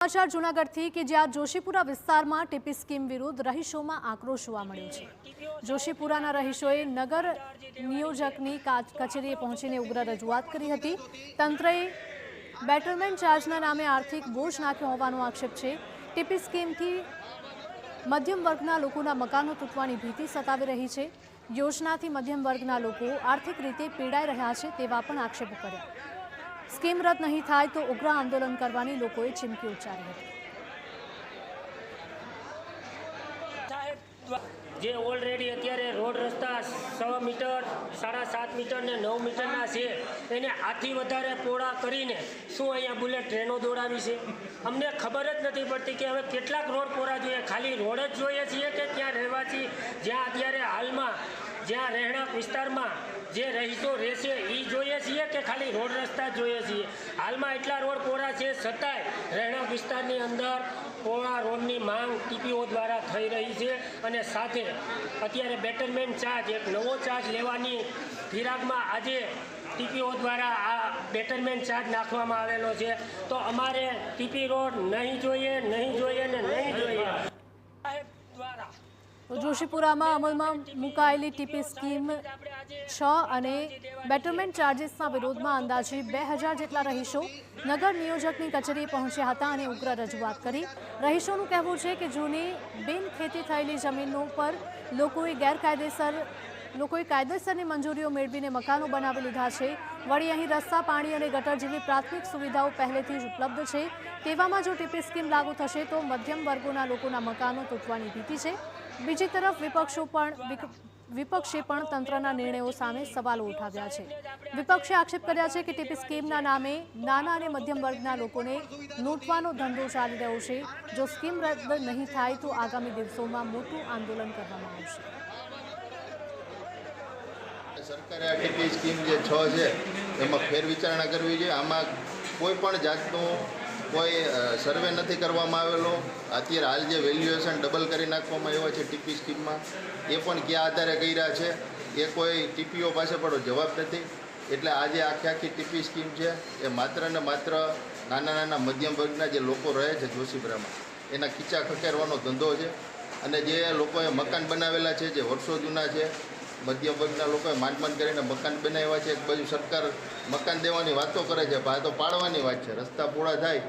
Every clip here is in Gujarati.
સમાચાર જૂનાગઢથી કે જ્યાં જોશીપુરા વિસ્તારમાં ટીપી સ્કીમ વિરુદ્ધ રહીશોમાં આક્રોશ જોવા મળ્યો છે। જોશીપુરાના રહીશોએ નગર નિયોજકની કચેરીએ પહોંચીને ઉગ્ર રજૂઆત કરી હતી। તંત્રએ બેટરમેન્ટ ચાર્જના નામે આર્થિક બોજ નાખ્યો હોવાનો આક્ષેપ છે। ટીપી સ્કીમથી મધ્યમ વર્ગના લોકોના મકાનો તૂટવાની ભીતિ સતાવી રહી છે। યોજનાથી મધ્યમ વર્ગના લોકો આર્થિક રીતે પીડાઈ રહ્યા છે તેવા પણ આક્ષેપો કર્યા। स्कीम रद्द नहीं थाय तो उग्र आंदोलन करवानी लोकोए चीमकी उच्चारी हती। जे ऑलरेडी अत्यारे रोड रस्ता 6 मीटर 7.5 मीटर ने 9 मीटरना छे एने आथी वधारे पोळा करीने शुं अहींया बुलेट ट्रेनो दौड़ावी छे। अमने खबर ज नथी पड़ती कि हवे केटलाक रोड पोळा जोईए, खाली रोड ज जोईए छीए के त्यां रहेवासी ज्यां अत्यारे हालमां ज्यां રહેણાંક વિસ્તારમાં જે રહીશો રહેશે એ જોઈએ છીએ કે ખાલી રોડ રસ્તા જોઈએ છીએ। હાલમાં એટલા રોડ પહોળા છે છતાંય રહેણાંક વિસ્તારની અંદર પહોળા રોડની માંગ ટીપીઓ દ્વારા થઈ રહી છે અને સાથે અત્યારે બેટરમેન્ટ ચાર્જ એક નવો ચાર્જ લેવાની ફિરાકમાં આજે ટીપીઓ દ્વારા આ બેટરમેન્ટ ચાર્જ નાખવામાં આવેલો છે। તો અમારે ટીપી રોડ નહીં જોઈએ ને નહીં જોઈએ। જોશીપુરામાં અમલમાં મુકાયેલી ટીપી સ્કીમ 6 અને બેટરમેન્ટ ચાર્જીસના વિરોધમાં અંદાજે 2000 જેટલા રહીશો નગર નિયોજકની કચેરીએ પહોંચ્યા હતા અને ઉગ્ર રજૂઆત કરી। રહીશોનું કહેવું છે કે જૂની બિનખેતી થયેલી જમીનો પર લોકોએ કાયદેસરની મંજૂરીઓ મેળવીને મકાનો બનાવી લીધા છે। વળી અહીં રસ્તા, પાણી અને ગટર જેવી પ્રાથમિક સુવિધાઓ પહેલેથી જ ઉપલબ્ધ છે। તેવામાં જો ટીપી સ્કીમ લાગુ થશે તો મધ્યમ વર્ગોના લોકોના મકાનો તૂટવાની ભીતિ છે। બીજી તરફ વિપક્ષે પણ તંત્રના નિર્ણયો સામે સવાલો ઉઠાવ્યા છે। વિપક્ષે આક્ષેપ કર્યા છે કે ટીપી સ્કીમના નામે નાના અને મધ્યમ વર્ગના લોકોને લૂંટવાનો ધંધો ચાલી રહ્યો છે। જો સ્કીમ રદ નહીં થાય તો આગામી દિવસોમાં મોટું આંદોલન કરવામાં આવશે। સરકારે આ ટીપી સ્કીમ જે 6 છે એમાં ફેરવિચારણા કરવી જોઈએ। આમાં કોઈ પણ જાતનું કોઈ સર્વે નથી કરવામાં આવેલો। અત્યારે હાલ જે વેલ્યુએશન ડબલ કરી નાખવામાં આવ્યા છે ટીપી સ્કીમમાં એ પણ કયા આધારે કર્યા છે એ કોઈ ટીપીઓ પાસે પણ જવાબ નથી। એટલે આજે આખી ટીપી સ્કીમ છે એ માત્ર ને માત્ર નાના મધ્યમ વર્ગના જે લોકો રહે છે જોશીપુરામાં એના ખીચા ખકેરવાનો ધંધો છે। અને જે લોકોએ મકાન બનાવેલા છે જે વર્ષો જૂના છે, મધ્યમ વર્ગના લોકોએ માંડ કરીને મકાન બનાવ્યા છે। એક બાજુ સરકાર મકાન દેવાની વાતો કરે છે પણ આ તો પાડવાની વાત છે। રસ્તા પૂરા થાય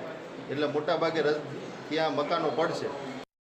એટલે મોટાભાગે ત્યાં મકાનો પડશે।